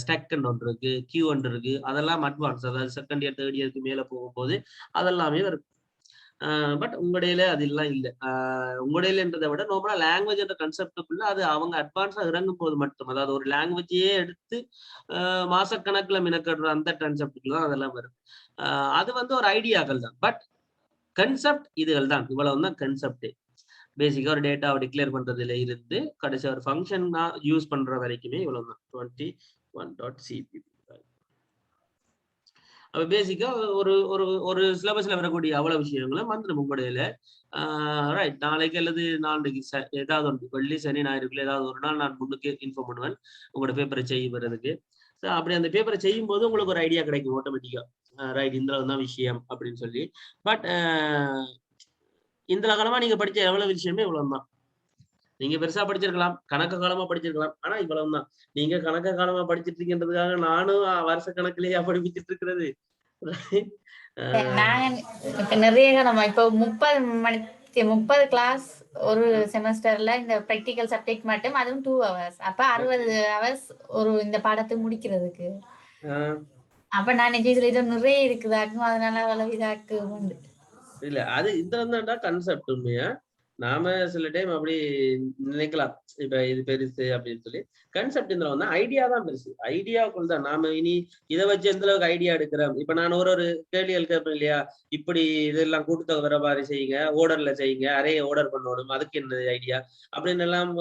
ஸ்டக் ஒன்று இருக்கு, கியூ ஒன்று இருக்கு. அதெல்லாம் அட்வான்ஸ், அதாவது செகண்ட் இயர் தேர்ட் இயருக்கு மேல போகும்போது அதெல்லாமே வரும். பட் உங்களுடையில அது எல்லாம் இல்லை. உங்களுடையிலன்றதை விட நார்மலா லாங்குவேஜ் என்ற கன்செப்டுக்குள்ள அது அவங்க அட்வான்ஸா இறங்கும் போது மட்டும், அதாவது ஒரு லாங்குவேஜையே எடுத்து மாசக்கணக்குல மினக்கடுற அந்த கான்செப்டுக்குள்ள தான் அதெல்லாம் வரும். அது வந்து ஒரு ஐடியாக்கள் தான். பட் கன்செப்ட் இதுகள் தான். இவ்வளவு தான் கன்செப்டே. பேசிக்கா ஒரு டேட்டாவை டிக்ளேர் பண்றதுல இருந்து கடைசி ஒரு ஃபங்க்ஷன் யூஸ் பண்ற வரைக்குமே இவ்வளவு தான். 21.cpp. அப்ப பேசிக்கா ஒரு ஒரு ஒரு சிலபஸ்ல வரக்கூடிய அவ்வளவு விஷயங்களும் வந்துடும் உங்களுடையில. ரைட், நாளைக்கு அல்லது நாளைக்கு ஏதாவது ஒன்று வெள்ளி சனி ஞாயிறுக்குள்ள ஏதாவது ஒரு நாள் நான் முன்னுக்கு இன்ஃபார்ம் பண்ணுவேன் உங்களோட பேப்பரை செய்வதற்கு. அப்படி அந்த பேப்பரை செய்யும் போது உங்களுக்கு ஒரு ஐடியா கிடைக்கும் ஆட்டோமேட்டிக்கா. ரைட், இந்த தான் விஷயம் அப்படின்னு சொல்லி. பட் இந்த காலமா நீங்க படிச்ச எவ்வளவு விஷயமே இவ்வளவுதான். நீங்க பெருசா படிச்சிருக்கலாம், கணக்கு காலமா படிச்சிருக்கலாம், ஆனா இவ்வளவுதான். நீங்க கணக்கு காலமா படிச்சிட்டு இருக்கீன்றதுக்காக நானும் வருஷ கணக்குலயே படிப்பிச்சுட்டு இருக்கிறது. நான் இப்ப நிறைய நம்ம இப்போ 30 கிளாஸ் ஒரு செமஸ்டர்ல இந்த பிராக்டிகல் சப்ஜெக்ட் மட்டும், அதுவும் 2 hours. அப்ப 60 hours ஒரு இந்த பாடத்தை முடிக்கிறதுக்கு. அப்ப நான் நிஜத்துல இது நிறைய இருக்குதாக்கும், அதனால அவ்வளவு இதாக்கு உண்டு. இல்ல அது இதுதான்டா கன்செப்ட். உண்மையா நாம சில டைம் அப்படி நினைக்கலாம், இப்ப இது பெருசு அப்படின்னு சொல்லி. கன்செப்ட் இந்த வந்து ஐடியா தான் பெருசு. ஐடியாவுக்குள் தான் நாம இனி இதை வச்சு எந்த அளவுக்கு ஐடியா எடுக்கிறோம். இப்ப நான் ஒரு கேள்விகள் கேட்பேன் இல்லையா, இப்படி இதெல்லாம் கூட்டுத்தொகை வர மாதிரி செய்யுங்க, ஓர்டர்ல செய்யுங்க, அறையை ஓர்டர் பண்ணணும், அதுக்கு என்ன ஐடியா அப்படின்னு எல்லாம்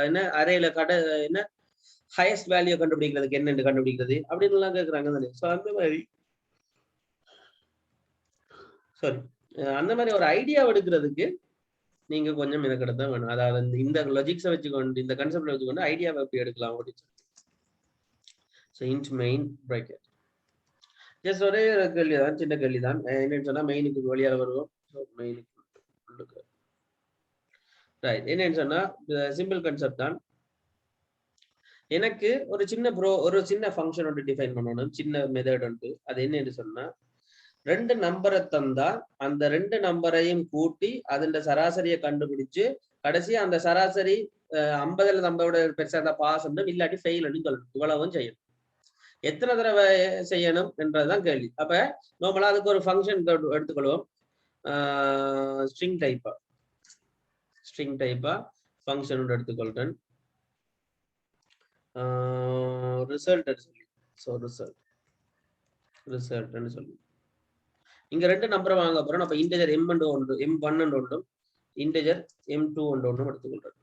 என்ன அறையில என்ன ஹையஸ்ட் வேல்யூ கண்டுபிடிக்கிறதுக்கு என்னென்னு கண்டுபிடிக்கிறது அப்படின்னு எல்லாம் கேட்கறாங்க தானே. ஸோ அந்த மாதிரி சாரி அந்த மாதிரி ஒரு ஐடியா எடுக்கிறதுக்கு நீங்க கொஞ்சம் மெனக்கெடுத்தான் வேணும். அதாவது இந்த லாஜிக்ஸை வச்சுக்கொண்டு, இந்த கன்செப்ட் வச்சுக்கொண்டு ஐடியாவை எப்படி எடுக்கலாம் அப்படின்னு சொல்லி. So int main bracket just ஒரே கேள்விதான், சின்ன கேள்விதான். என்னன்னு சொன்னா மெயினுக்கு வழியாக வருவோம். மெயினுக்கு ரைட், என்னன்னு சொன்னா சிம்பிள் கன்செப்ட் தான். எனக்கு ஒரு சின்ன ஃபங்க்ஷன் ஒன்று டிஃபைன் பண்ணணும், சின்ன மெத்தட் உண்டு. அது என்னன்னு சொன்னா, 2 நம்பரை தந்தா அந்த 2 நம்பரையும் கூட்டி அதோட சராசரியை கண்டுபிடிச்சு கடைசியா அந்த சராசரி 50ல 50 பெருசா இருந்தா பாஸ் இல்லாட்டி ஃபெயில் சொல்லணும். இவ்வளவும் செய்யணும். எத்தனை தடவை செய்யணும் என்றதுதான் கேள்வி. அப்ப நார்மலா அதுக்கு ஒரு ஃபங்க்ஷன் எடுத்துக்கொள்வோம். ஸ்ட்ரிங் டைப்பா ஃபங்க்ஷன் ஒன்று எடுத்துக்கொள்றேன். ரிசல்ட் சொல்லி, ஸோ ரிசல்ட்னு சொல்லி இங்க 2 நம்பரை வாங்க போறோம். அப்ப இன்டெஜர் M1 ஒன்றும் இன்டெஜர் M2 ஒன்றும் எடுத்துக்கொள்றோம்.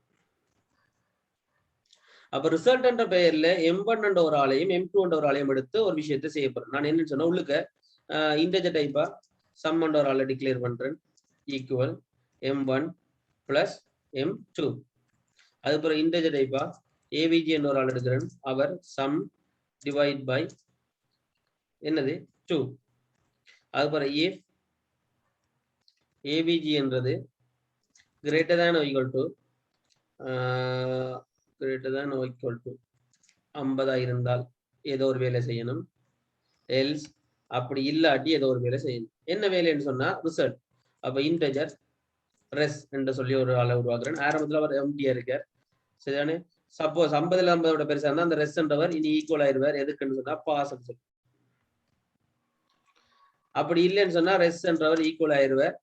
அப்ப ரிசல்ட் என்ற பெயர்ல M1 என்ற ஒரு ஆளையும் M2 என்ற ஒரு ஆளையும் எடுத்து ஒரு விஷயத்தை செய்ய போறேன். நான் என்னன்னு சொன்னா, உள்ளுக்க இன்டெஜர் டைப்பா சம் என்ற ஒரு ஆளை டிக்ளேர் பண்றேன், ஈக்குவல் M1 பிளஸ் M2. அதுக்கப்புறம் இன்டெஜர் டைப்பா AVG என்ற ஒரு ஆள் எடுக்கிறேன், அவர் சம் டிவைட் பை என்னது 2. அதுக்கப்புறம் if AVG என்றது greater than or equal to 50 இருந்தால் ஏதோ ஒரு வேலை செய்யணும், எல்ஸ் அப்படி இல்லாட்டி ஏதோ ஒரு வேலை செய்யணும். என்ன வேலைன்னு சொன்னா ரிசல்ட். அப்ப இன்டெஜர் ரெஸ் என்று சொல்லி ஒரு ஆளை உருவாக்குறேன். ஆரம்பத்துல அவர் எம்டியா இருக்கார், சரிதானே. சப்போஸ் 50ல 50 பெருசா இருந்தா அந்த ரெஸ் என்றவர் இனி ஈக்குவல் ஆயிருவார். எதுக்குன்னு சொன்னா பாஸ் சொல்லி. அப்படி இல்லைன்னு சொன்னா ரெஸ் என்றவர் ஈக்குவல் ஆயிருவார்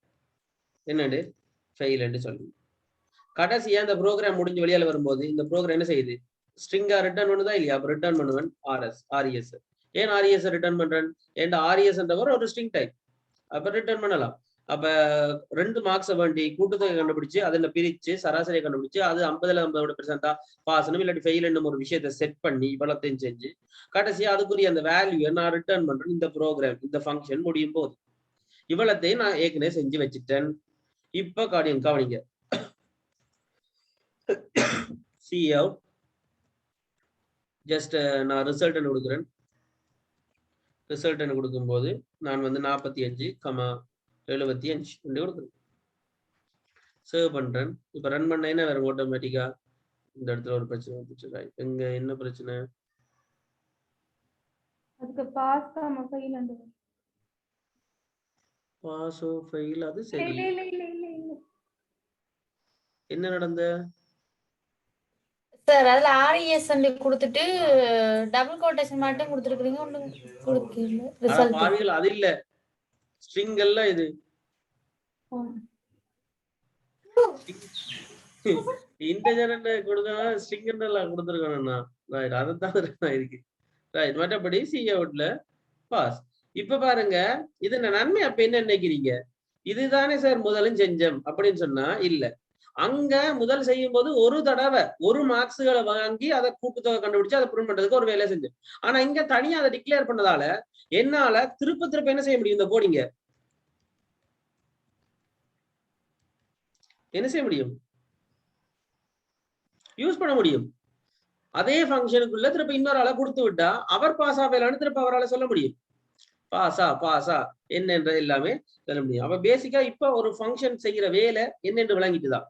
என்னண்டு ஃபெயில் என்று சொல்லி. கடைசியா இந்த ப்ரோக்ராம் முடிஞ்சு வெளியால வரும்போது இந்த ப்ரோக்ராம் என்ன செய்யுது, ஸ்ட்ரிங்கா ரிட்டர்ன் பண்ணுதா இல்லையா. அப்ப ரிட்டர்ன் பண்ணுவேன் RES. ஏன் RES ரிட்டர்ன் பண்றேன், ஏன்னா RES என்றவர் ஒரு ஸ்ட்ரிங் டைப், அப்ப ரிட்டர்ன் பண்ணலாம். அப்ப 2 மார்க்ஸை வேண்டி கூட்டுத்தொகை கண்டுபிடிச்சு அதில் பிரிச்சு சராசரியை கண்டுபிடிச்சு அது 50ல 50 பெர்சென்டா பாசனும் இல்லாட்டி ஃபெயில் என்னும் ஒரு விஷயத்தை செட் பண்ணி இவ்வளத்தையும் செஞ்சு கடைசியா அதுக்குரிய அந்த வேல்யூவை நான் ரிட்டர்ன் பண்றேன். இந்த ப்ரோக்ராம் இந்த ஃபங்க்ஷன் முடியும் போது இவ்வளத்தையும் நான் ஏற்கனவே செஞ்சு வச்சுட்டேன். இப்ப கவனிங்க, cout ஜஸ்ட் நான் ரிசல்ட் கொடுக்குறேன். ரிசல்ட் கொடுக்கும்போது நான் வந்து 45,75 கொடுக்குறேன். சேவ் பண்றேன். இப்ப ரன் பண்ண என்ன வரும் ஆட்டோமேட்டிக்கா? இந்த இடத்துல ஒரு பிரச்சனை வந்துச்சு. எங்க என்ன பிரச்சனை? அதுக்கு பாஸ் ஆமா ஃபைல் அந்த பாஸோ ஃபைல் அது சரி. இல்ல என்ன நடந்த? சார் அதுல ஆர்இஎஸ் கொடுத்துட்டு டபுள் கோட்டேஷன் மட்டும் கொடுத்துருக்கீங்க, ஒண்ணும் கொடுக்கல ரிசல்ட். பாவிகள் அது இல்ல, ஸ்ட்ரிங் எல்லாம் இது இன்டஜர் கொடுக்கணும், ஸ்ட்ரிங் எல்லாம் கொடுத்துருக்கணும்னா ரைட், அதுதான் இருக்கு ரைட். மற்றபடி சி அவுட்ல பாஸ். இப்ப பாருங்க இது நன்மை. அப்ப என்ன நினைக்கிறீங்க? இதுதானே சார் முதலும் செஞ்சோம் அப்படின்னு சொன்னா இல்ல. அங்க முதல் செய்யும் போது ஒரு தடவை ஒரு மார்க்ஸ்களை வாங்கி அதை கூட்டுத்தொகை கண்டுபிடிச்சு அதை ப்ரூவ் பண்றதுக்கு ஒரு வேலை செஞ்சோம். ஆனா இங்க தனியா அதை டிக்ளேர் பண்ணதால என்னால திருப்ப என்ன செய்ய முடியும்? இந்த கோடிங்க என்ன செய்ய முடியும்? யூஸ் பண்ண முடியும். அதே ஃபங்க்ஷனுக்குள்ள திருப்ப இன்னொரு ஆளை கொடுத்து விட்டா அவர் பாஸ் ஆகலான்னு திருப்ப அவரால் சொல்ல முடியும். பாஸா என்னன்றது எல்லாமே சொல்ல முடியும். அப்ப பேசிக்கா இப்ப ஒரு ஃபங்க்ஷன் செய்யற வேலை என்னென்று விளங்கிட்டுதான்.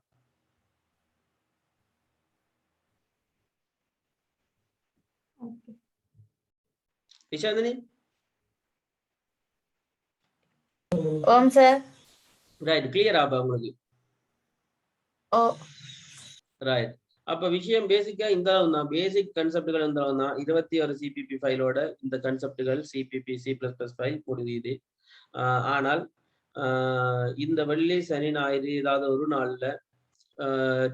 விஷாந்தினி ஓம் சார். ரைட், கிளியர் ஆபா உங்களுக்கு? ஓ ரைட். அப்ப விஷயம் பேசிக்கா இந்த அளவு தான். பேசிக் கன்செப்டுகள் இந்த அளவு தான். 21 சிபிபி ஃபைலோட இந்த கன்செப்டுகள் சிபிபி C++5 முடியுது. ஆனால் இந்த வெள்ளி சனி ஞாயிறு ஏதாவது ஒரு நாள்ல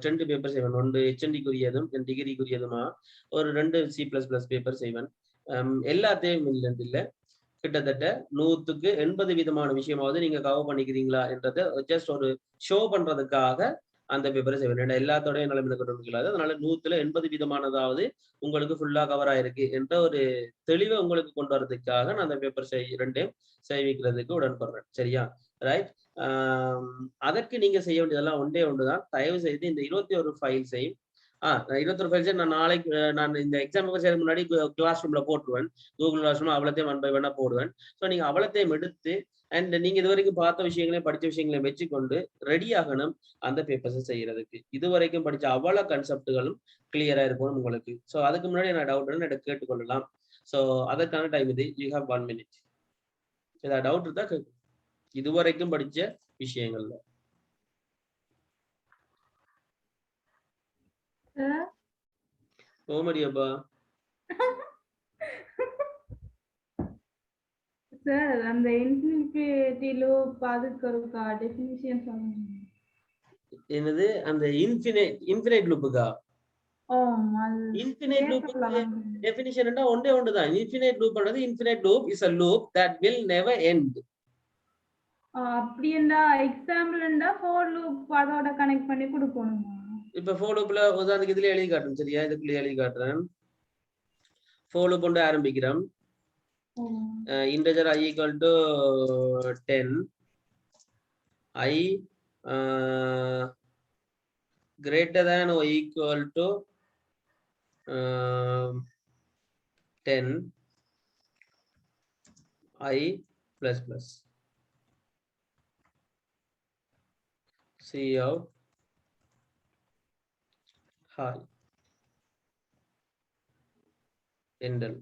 2 பேப்பர் செய்வேன். ஒன்று HND-க்குரியதும் டிகிரிக்குரியதுமா ஒரு 2 C++ பேப்பர் செய்வேன். எல்லாத்தையும் இல்லை, கிட்டத்தட்ட 100க்கு 80 விதமான விஷயமாவது நீங்க கவர் பண்ணிக்கிறீங்களா என்றதை ஜஸ்ட் ஒரு ஷோ பண்றதுக்காக அந்த பேப்பரை செய்வேன். எல்லாத்தோட நிலைமை கொண்டு முடியாது. அதனால 100ல 80 விதமானதாவது உங்களுக்கு ஃபுல்லா கவர் ஆயிருக்கு என்ற ஒரு தெளிவை உங்களுக்கு கொண்டு வரதுக்காக நான் அந்த பேப்பர் ரெண்டையும் செய்விக்கிறதுக்கு உடன்படுறேன். சரியா? ரைட். அதற்கு நீங்க செய்ய வேண்டியதெல்லாம் ஒன்றுதான். தயவு செய்து இந்த 21 ஃபைல்ஸையும் 21 ஃபைல்ஸை நான் நாளைக்கு நான் இந்த எக்ஸாமுக்கு செய்ய முன்னாடி கிளாஸ் ரூம்ல போட்டுருவேன். கூகுள் கிளாஸ் ரூம் அவ்வளோத்தையும் 1 by 1 போடுவேன். ஸோ நீங்க அவ்வளோத்தையும் எடுத்து அண்ட் நீங்க இது வரைக்கும் பார்த்த விஷயங்களையும் படிச்ச விஷயங்களையும் வச்சுக்கொண்டு ரெடி ஆகணும் அந்த பேப்பர்ஸை செய்யறதுக்கு. இது வரைக்கும் படிச்ச அவ்வளோ கன்செப்டுகளும் கிளியரா இருக்கணும் உங்களுக்கு. ஸோ அதுக்கு முன்னாடி நான் டவுட் எனக்கு கேட்டுக்கொள்ளலாம். ஸோ அதற்கான டைம் இது. You have 1 minute. ஏதாவது டவுட் இருந்தா கேட்கும். இது வரைக்கும் படிச்ச விஷயங்கள்ல ஓமடியப்பா சார் அந்த இன்ஃபினிட்டி லூப் அதுக்கு ஒரு டெஃபினிஷன் சொல்லுங்க. என்னது அந்த இன்ஃபினைட் லூப்புக்கா? இன்ஃபினைட் லூப்புக்கு டெஃபினிஷன் என்ன? ஒன்றுதான். இன்ஃபினைட் லூப்ன்றது infinite loop is a loop that will never end. அப்படின்னா எக்ஸாம்பிள்னா ஃபார் லூப் அதோட கனெக்ட் பண்ணி கொடுக்கணுமா? இப்ப ஃபார் லூப்ல உதாரணத்துக்கு இதுல எழுதி காட்டுறேன். சரியா? இதுக்குள்ள எழுதி காட்டுறேன். ஃபார் லூப் கொண்டு ஆரம்பிக்கிறோம். integer I equal to 10, I greater than or equal to 10, I plus plus. See out hi endel.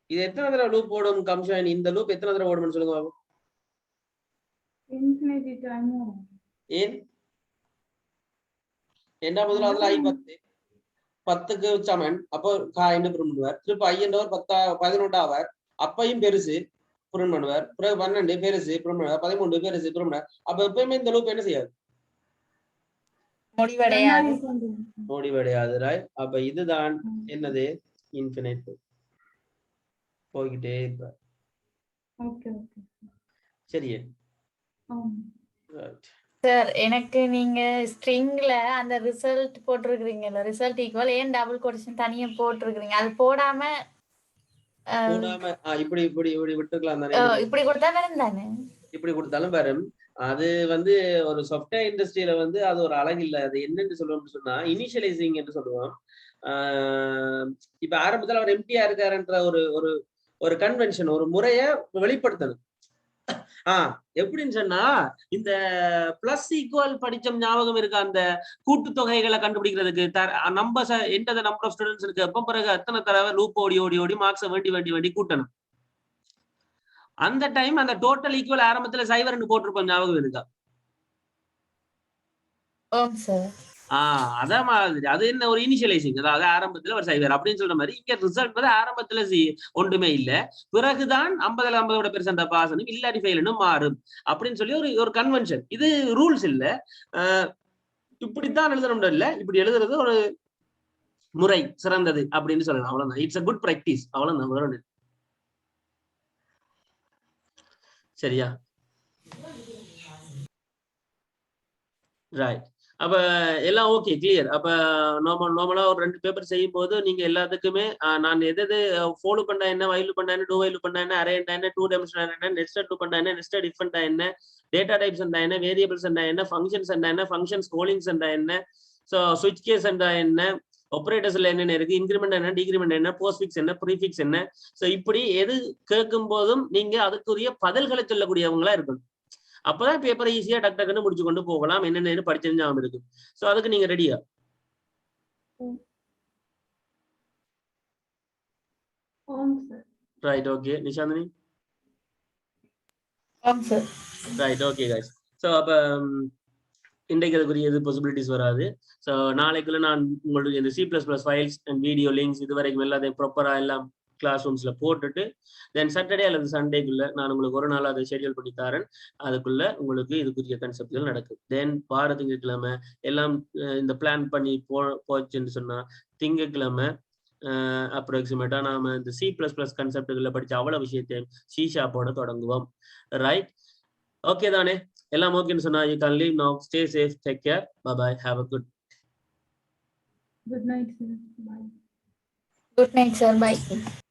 இது எத்தனை தடவை லூப் போடும் கம்ஷன்? இந்த லூப் எத்தனை தடவை ஓடும்னு சொல்லுங்க பாபு. இன்ஃபினிட்டி டைம் ஓடும். ஏன்? என்ன பதிலா அதுல I 10க்கு சமன். அப்போ என்ன பிரிண்ட் பண்ணுவார்? திருப்ப I என்றவர் 11 ஆவார். அப்பையும் பெருசு பிரிண்ட் பண்ணுவார். பிறகு 12 பெருசு பிரிண்ட் பண்ணுவார். 13 பெருசு பிரிண்ட் பண்ணுவார். அப்ப எப்பயுமே இந்த லூப் என்ன செய்யாது? முடிவடையாது. ரைட். அப்ப இதுதான் என்னது? இன்ஃபினைட். போய்கிட்டே இருப்பார். சரியே? சார் எனக்கு நீங்க ஸ்ட்ரிங்ல அந்த ரிசல்ட் போட்டிருக்கீங்கல்ல, ரிசல்ட் ஈக்குவல் ஏன் டபுள் கோட்டேஷன் தனியா போட்டிருக்கீங்க? அது போடாம இப்படி விட்டுக்கலாம் தானே? இப்படி கொடுத்தா வரும் தானே? இப்படி கொடுத்தாலும் வரும். அது வந்து ஒரு சாஃப்ட்வேர் இண்டஸ்ட்ரியில வந்து அது ஒரு அழகு இல்ல. அது என்னன்னு சொல்லுவோம்னு சொன்னா இனிஷியலைசிங் என்று சொல்லுவோம். இப்ப ஆரம்பத்துல அவர் எம்டியா இருக்காருன்ற ஒரு ஒரு ஒரு கன்வென்ஷன், ஒரு முறைய வெளிப்படுத்தணும். எப்படின்னு சொன்னா இந்த பிளஸ் ஈக்குவல் படிச்ச ஞாபகம் இருக்கு, அந்த கூட்டுத்தொகைகளை கண்டுபிடிக்கிறதுக்கு நம்பர் எந்த நம்பர் ஆஃப் ஸ்டூடெண்ட்ஸ் இருக்கு அப்ப பிறகு எத்தனை தடவை லூப் ஓடி ஓடி ஓடி மார்க்ஸை வேண்டி கூட்டணும். அந்த டைம் அந்த டோட்டல் ஈக்குவல் ஆரம்பத்துல சைவர்னு போட்டிருப்போம், ஞாபகம் இருக்கா? அதான் மாதிரி அது என்ன ஒரு இனிஷியலைசிங், அதாவது ஆரம்பத்துல ஒரு சைவர் அப்படின்னு சொல்ற மாதிரி இங்க ரிசல்ட் வந்து ஆரம்பத்துல ஒன்றுமே இல்ல, பிறகுதான் 50% பாசனும் இல்லாட்டி ஃபெயிலும் மாறும் அப்படின்னு சொல்லி ஒரு ஒரு கன்வென்ஷன். இது ரூல்ஸ் இல்ல, இப்படித்தான் எழுதணும் இல்ல, இப்படி எழுதுறது ஒரு முறை சிறந்தது அப்படின்னு சொல்லலாம். அவ்வளவுதான். It's a good practice. அவ்வளவுதான். சரியா? ரைட். அப்ப எல்லாம் ஓகே, கிளியர். அப்ப நார்மலா ஒரு 2 பேப்பர் செய்யும் போது நீங்க எல்லாத்துக்குமே நான் எது ஃபாலோ பண்ணா என்ன, வைல் பண்ணா என்ன, டூ வைல் பண்ணா என்ன, அரே என்ன, 2 டைமென்ஷனல் என்ன, நெஸ்டட் டூ பண்ணா என்ன, நெஸ்டட் இஃப் என்ன, டேட்டா டைப்ஸ் என்ன, வேரியபிள்ஸ் என்ன, ஃபங்க்ஷன்ஸ் என்ன, ஃபங்க்ஷன்ஸ் காலிங்ஸ் என்ன, சோ ஸ்விட்ச் கேஸ் என்ன, ஆபரேட்டர்ஸ்ல என்னென்ன இருக்கு, இன்கிரிமெண்ட் என்ன, டிகிரிமெண்ட் என்ன, போஸ்ட்ஃபிக்ஸ் என்ன, ப்ரீஃபிக்ஸ் என்ன. சோ இப்படி எது கேட்கும் போதும் நீங்க அதுக்குரிய பதில்களை சொல்லக்கூடியவங்களா இருக்கணும். அப்பதான் பேப்பரை ஈஸியா டக்குன்னு முடிச்சு கொண்டு போகலாம். என்னென்ன படிச்சிருந்தாலும் இருக்கு. சோ அதுக்கு நீங்க ரெடியா? Right. Okay Nishanthini. Right. Okay guys. So அப்ப இன்றைக்கு அதுக்குரிய எது பாசிபிலிட்டிஸ் வராது. ஸோ நாளைக்குள்ள நான் உங்களுக்கு இந்த C++ files and video links இது வரைக்கும் எல்லாத்தையும் ப்ராப்பரா எல்லாம் கிளாஸ் ரூம்ஸ்ல போட்டுட்டு தென் சாட்டர்டே அல்லது சண்டேக்குள்ள நான் உங்களுக்கு ஒரு நாள் அதை ஷெட்யூல் பண்ணி தரேன். அதுக்குள்ள உங்களுக்கு இதுக்குரிய கன்செப்ட்கள் நடக்கும். தென் வார திங்கட்கிழமை எல்லாம் இந்த பிளான் பண்ணி போச்சுன்னு சொன்னா திங்கட்கிழமை அப்ராக்சிமேட்டா நாம இந்த C++ கன்செப்டுகளை படிச்ச அவ்வளவு விஷயத்தையும் C# தொடங்குவோம். ரைட். ஓகே தானே? எல்லாம் ஓகேன்னு சொன்னா you can leave now. Stay safe. Take care. Bye bye. Have a good night sir. Bye. Good night sir. Bye.